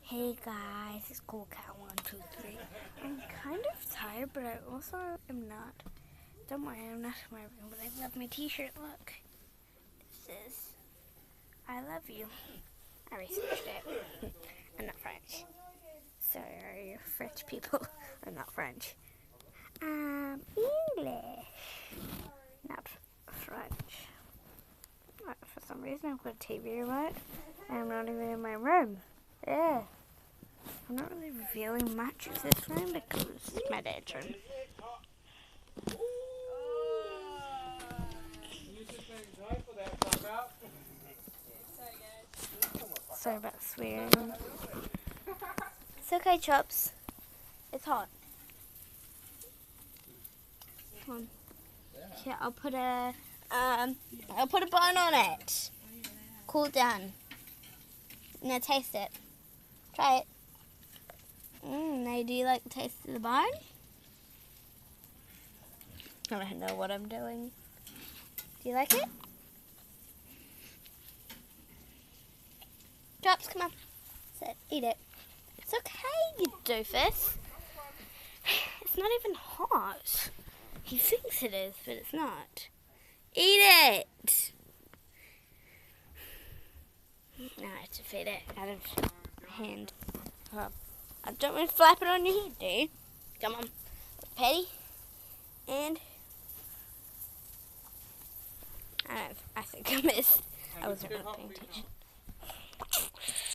Hey guys, it's Cool Cat 123. I'm kind of tired, but I also am not. Don't worry, I'm not in my room, but I love my t-shirt. Look. It says, I love you. I researched it. I'm not French. Sorry, French people. I'm not French. English. Not French. For some reason, I've got a TV remote, and I'm not even in my room. Yeah. I'm not really revealing much of this room because it's my dad's room. Sorry about swearing. It's okay, Chops. It's hot. Come on. Yeah, I'll put a bun on it. Cool it down. Now taste it. Try it. Now do you like the taste of the bun? I don't know what I'm doing. Do you like it? Chops, come on. Sit, eat it. It's okay, you doofus. It's not even hot. He thinks it is, but it's not. Eat it! Now I have to feed it out of hand. I don't want to flap it on your head, do you? Come on. Petty. And I think I missed. I wasn't really paying attention.